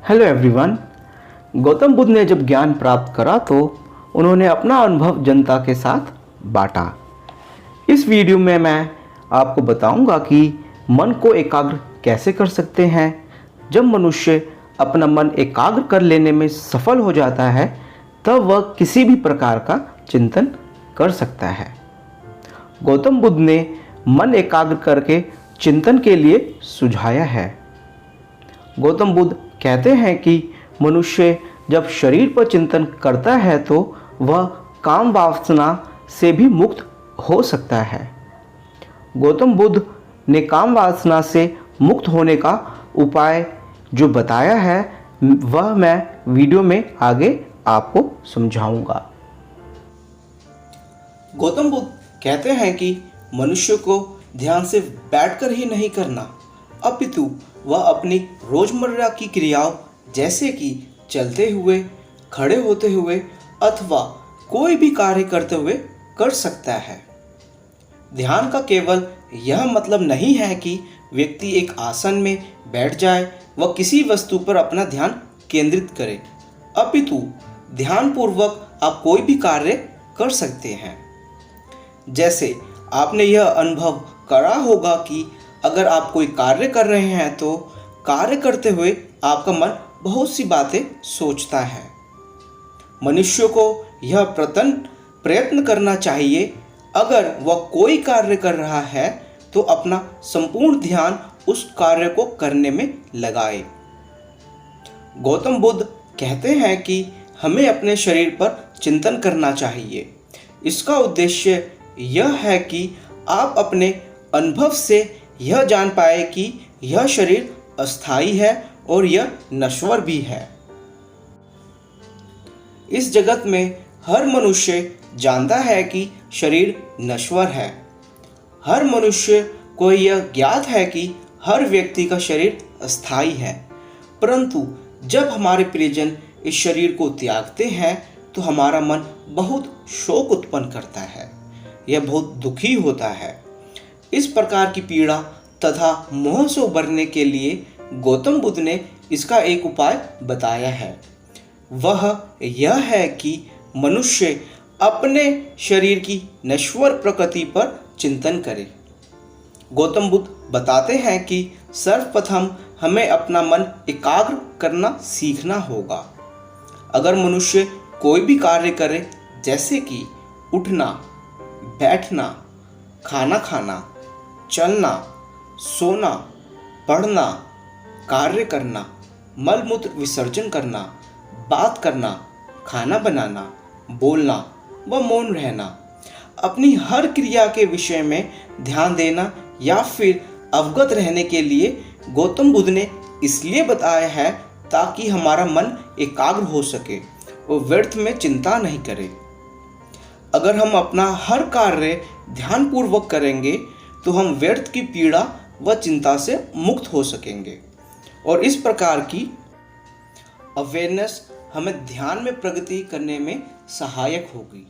Hello everyone. Gautam Buddha ने जब ज्ञान प्राप्त करा तो उन्होंने अपना अनुभव जनता के साथ बांटा। इस वीडियो में मैं आपको बताऊंगा कि मन को एकाग्र कैसे कर सकते हैं। जब मनुष्य अपना मन एकाग्र कर लेने में सफल हो जाता है तब वह किसी भी प्रकार का चिंतन कर सकता है। गौतम बुद्ध ने मन एकाग्र करके चिंतन के लिए सुझाया है। गौतम बुद्ध कहते हैं कि मनुष्य जब शरीर पर चिंतन करता है तो वह काम वासना से भी मुक्त हो सकता है। गौतम बुद्ध ने काम वासना से मुक्त होने का उपाय जो बताया है वह मैं वीडियो में आगे आपको समझाऊंगा। गौतम बुद्ध कहते हैं कि मनुष्य को ध्यान से बैठकर ही नहीं करना, अपितु वह अपनी रोजमर्रा की क्रियाओं जैसे कि चलते हुए, खड़े होते हुए अथवा कोई भी कार्य करते हुए कर सकता है। ध्यान का केवल यह मतलब नहीं है कि व्यक्ति एक आसन में बैठ जाए व किसी वस्तु पर अपना ध्यान केंद्रित करे, अपितु ध्यानपूर्वक आप कोई भी कार्य कर सकते हैं। जैसे आपने यह अनुभव करा होगा कि अगर आप कोई कार्य कर रहे हैं तो कार्य करते हुए आपका मन बहुत सी बातें सोचता है। मनुष्य को यह प्रयत्न करना चाहिए, अगर वह कोई कार्य कर रहा है तो अपना संपूर्ण ध्यान उस कार्य को करने में लगाए। गौतम बुद्ध कहते हैं कि हमें अपने शरीर पर चिंतन करना चाहिए। इसका उद्देश्य यह है कि आप अपने अनुभव से यह जान पाए कि यह शरीर अस्थाई है और यह नश्वर भी है। इस जगत में हर मनुष्य जानता है कि शरीर नश्वर है। हर मनुष्य को यह ज्ञात है कि हर व्यक्ति का शरीर अस्थाई है, परंतु जब हमारे प्रियजन इस शरीर को त्यागते हैं तो हमारा मन बहुत शोक उत्पन्न करता है, यह बहुत दुखी होता है। इस प्रकार की पीड़ा तथा मोह से उबरने के लिए गौतम बुद्ध ने इसका एक उपाय बताया है। वह यह है कि मनुष्य अपने शरीर की नश्वर प्रकृति पर चिंतन करे। गौतम बुद्ध बताते हैं कि सर्वप्रथम हमें अपना मन एकाग्र करना सीखना होगा। अगर मनुष्य कोई भी कार्य करे जैसे कि उठना, बैठना, खाना खाना, चलना, सोना, पढ़ना, कार्य करना, मल मूत्र विसर्जन करना, बात करना, खाना बनाना, बोलना व मौन रहना, अपनी हर क्रिया के विषय में ध्यान देना या फिर अवगत रहने के लिए गौतम बुद्ध ने इसलिए बताया है ताकि हमारा मन एकाग्र हो सके और व्यर्थ में चिंता नहीं करे। अगर हम अपना हर कार्य ध्यानपूर्वक करेंगे तो हम व्यर्थ की पीड़ा व चिंता से मुक्त हो सकेंगे और इस प्रकार की अवेयरनेस हमें ध्यान में प्रगति करने में सहायक होगी।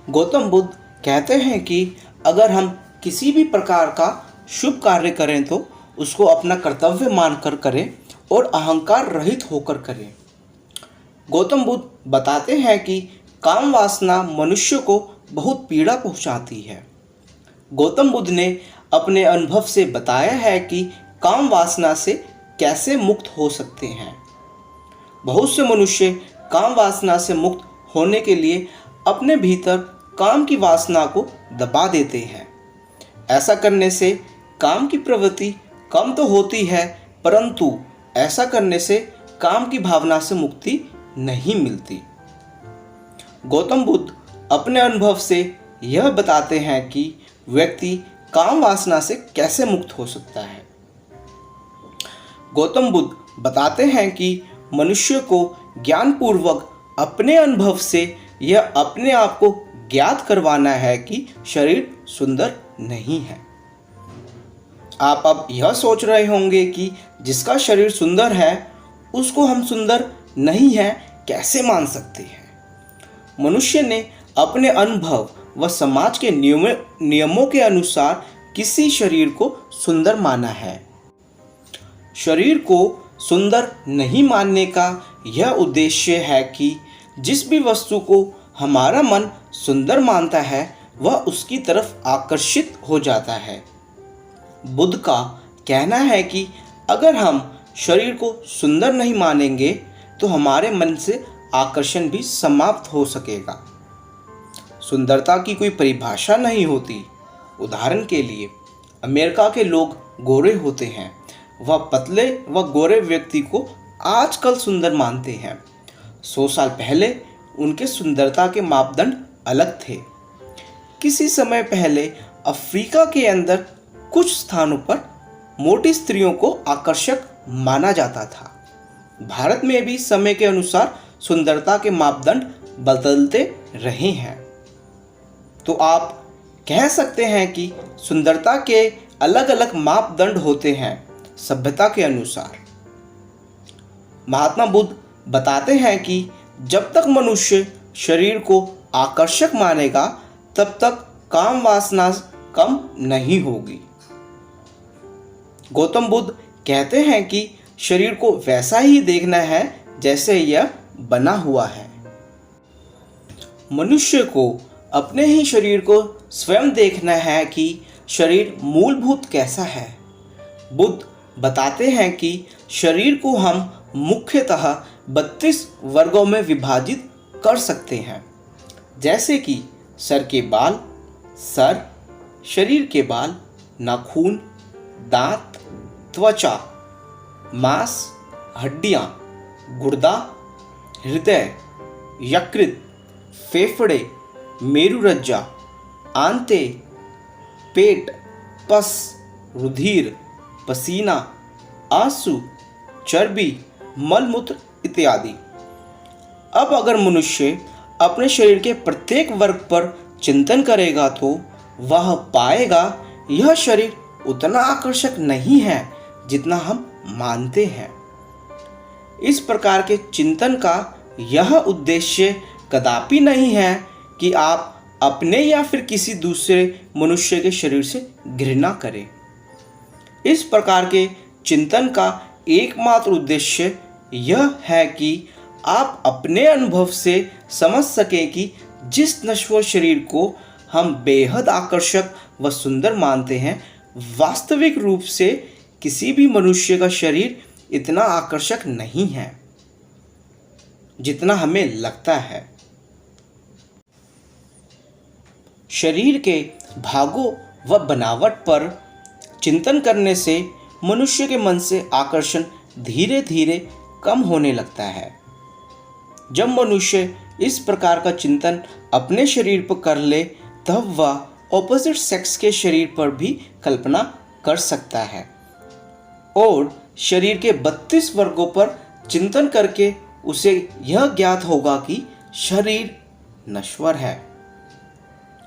गौतम बुद्ध कहते हैं कि अगर हम किसी भी प्रकार का शुभ कार्य करें तो उसको अपना कर्तव्य मानकर करें और अहंकार रहित होकर करें। गौतम बुद्ध बताते हैं कि काम वासना मनुष्य को बहुत पीड़ा पहुंचाती है। गौतम बुद्ध ने अपने अनुभव से बताया है कि काम वासना से कैसे मुक्त हो सकते हैं। बहुत से मनुष्य काम वासना से मुक्त होने के लिए अपने भीतर काम की वासना को दबा देते हैं। ऐसा करने से काम की प्रवृत्ति कम तो होती है, परंतु ऐसा करने से काम की भावना से मुक्ति नहीं मिलती। गौतम बुद्ध अपने अनुभव से यह बताते हैं कि व्यक्ति काम वासना से कैसे मुक्त हो सकता है। गौतम बुद्ध बताते हैं कि मनुष्य को ज्ञानपूर्वक अपने अनुभव से यह अपने आप को ज्ञात करवाना है कि शरीर सुंदर नहीं है। आप अब यह सोच रहे होंगे कि जिसका शरीर सुंदर है उसको हम सुंदर नहीं है कैसे मान सकते हैं। मनुष्य ने अपने अनुभव व समाज के नियमों के अनुसार किसी शरीर को सुंदर माना है। शरीर को सुंदर नहीं मानने का यह उद्देश्य है कि जिस भी वस्तु को हमारा मन सुंदर मानता है वह उसकी तरफ आकर्षित हो जाता है। बुद्ध का कहना है कि अगर हम शरीर को सुंदर नहीं मानेंगे तो हमारे मन से आकर्षण भी समाप्त हो सकेगा। सुंदरता की कोई परिभाषा नहीं होती। उदाहरण के लिए अमेरिका के लोग गोरे होते हैं, वह पतले व गोरे व्यक्ति को आजकल सुंदर मानते हैं। 100 साल पहले उनके सुंदरता के मापदंड अलग थे। किसी समय पहले अफ्रीका के अंदर कुछ स्थानों पर मोटी स्त्रियों को आकर्षक माना जाता था। भारत में भी समय के अनुसार सुंदरता के मापदंड बदलते रहे हैं। तो आप कह सकते हैं कि सुंदरता के अलग अलग मापदंड होते हैं सभ्यता के अनुसार। महात्मा बुद्ध बताते हैं कि जब तक मनुष्य शरीर को आकर्षक मानेगा तब तक काम वासना कम नहीं होगी। गौतम बुद्ध कहते हैं कि शरीर को वैसा ही देखना है जैसे यह बना हुआ है। मनुष्य को अपने ही शरीर को स्वयं देखना है कि शरीर मूलभूत कैसा है। बुद्ध बताते हैं कि शरीर को हम मुख्यतः 32 वर्गों में विभाजित कर सकते हैं, जैसे कि सर के बाल, सर, शरीर के बाल, नाखून, दांत, त्वचा, मांस, हड्डियां, गुर्दा, हृदय, यकृत, फेफड़े, मेरुरज्जा, आंते, पेट, पस, रुधिर, पसीना, आंसू, चर्बी, मलमूत्र इत्यादि। अब अगर मनुष्य अपने शरीर के प्रत्येक वर्ग पर चिंतन करेगा तो वह पाएगा यह शरीर उतना आकर्षक नहीं है जितना हम मानते हैं। इस प्रकार के चिंतन का यह उद्देश्य कदापि नहीं है कि आप अपने या फिर किसी दूसरे मनुष्य के शरीर से घृणा करें। इस प्रकार के चिंतन का एकमात्र उद्देश्य यह है कि आप अपने अनुभव से समझ सकें कि जिस नश्वर शरीर को हम बेहद आकर्षक व सुंदर मानते हैं, वास्तविक रूप से किसी भी मनुष्य का शरीर इतना आकर्षक नहीं है जितना हमें लगता है। शरीर के भागों व बनावट पर चिंतन करने से मनुष्य के मन से आकर्षण धीरे धीरे कम होने लगता है। जब मनुष्य इस प्रकार का चिंतन अपने शरीर पर कर ले तब वह ऑपोजिट सेक्स के शरीर पर भी कल्पना कर सकता है और शरीर के 32 वर्गों पर चिंतन करके उसे यह ज्ञात होगा कि शरीर नश्वर है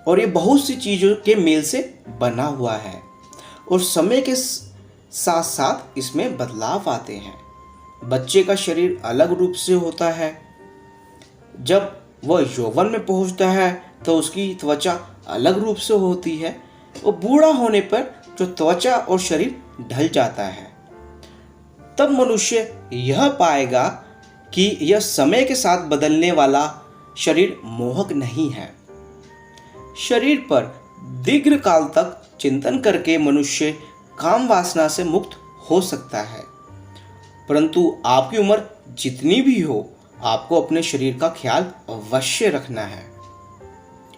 और ये बहुत सी चीज़ों के मेल से बना हुआ है और समय के साथ साथ इसमें बदलाव आते हैं। बच्चे का शरीर अलग रूप से होता है, जब वह यौवन में पहुंचता है तो उसकी त्वचा अलग रूप से होती है और बूढ़ा होने पर जो त्वचा और शरीर ढल जाता है, तब मनुष्य यह पाएगा कि यह समय के साथ बदलने वाला शरीर मोहक नहीं है। शरीर पर दीर्घ काल तक चिंतन करके मनुष्य काम वासना से मुक्त हो सकता है, परंतु आपकी उम्र जितनी भी हो आपको अपने शरीर का ख्याल अवश्य रखना है।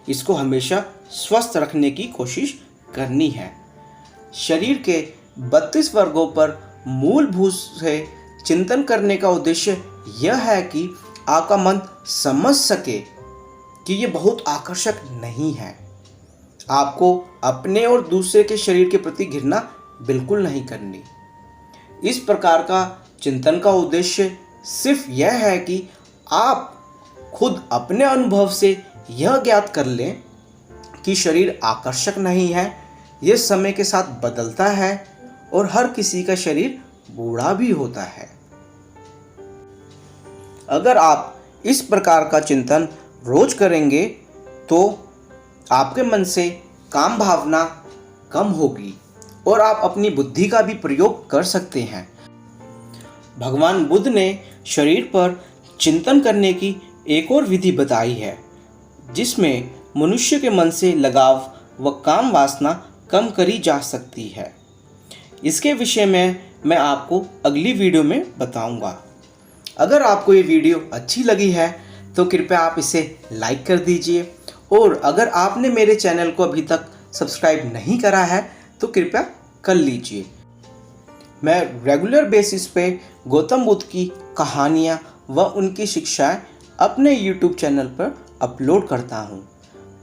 इसको हमेशा स्वस्थ रखने की कोशिश करनी है। शरीर के 32 वर्गों पर मूलभूत से चिंतन करने का उद्देश्य यह है कि आपका मन समझ सके कि ये बहुत आकर्षक नहीं है। आपको अपने और दूसरे के शरीर के प्रति घृणा बिल्कुल नहीं करनी। इस प्रकार का चिंतन का उद्देश्य सिर्फ यह है कि आप खुद अपने अनुभव से यह ज्ञात कर लें कि शरीर आकर्षक नहीं है, यह समय के साथ बदलता है और हर किसी का शरीर बूढ़ा भी होता है। अगर आप इस प्रकार का चिंतन रोज करेंगे तो आपके मन से काम भावना कम होगी और आप अपनी बुद्धि का भी प्रयोग कर सकते हैं। भगवान बुद्ध ने शरीर पर चिंतन करने की एक और विधि बताई है, जिसमें मनुष्य के मन से लगाव व काम वासना कम करी जा सकती है। इसके विषय में मैं आपको अगली वीडियो में बताऊंगा। अगर आपको ये वीडियो अच्छी लगी है तो कृपया आप इसे लाइक कर दीजिए, और अगर आपने मेरे चैनल को अभी तक सब्सक्राइब नहीं करा है तो कृपया कर लीजिए। मैं रेगुलर बेसिस पे गौतम बुद्ध की कहानियाँ व उनकी शिक्षाएं अपने YouTube चैनल पर अपलोड करता हूँ,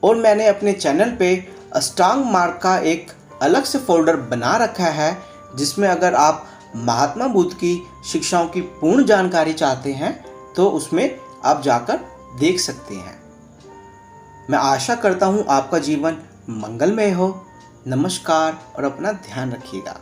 और मैंने अपने चैनल पे अष्टांग मार्ग का एक अलग से फोल्डर बना रखा है, जिसमें अगर आप महात्मा बुद्ध की शिक्षाओं की पूर्ण जानकारी चाहते हैं तो उसमें आप जाकर देख सकते हैं। मैं आशा करता हूँ आपका जीवन मंगलमय हो। नमस्कार और अपना ध्यान रखिएगा।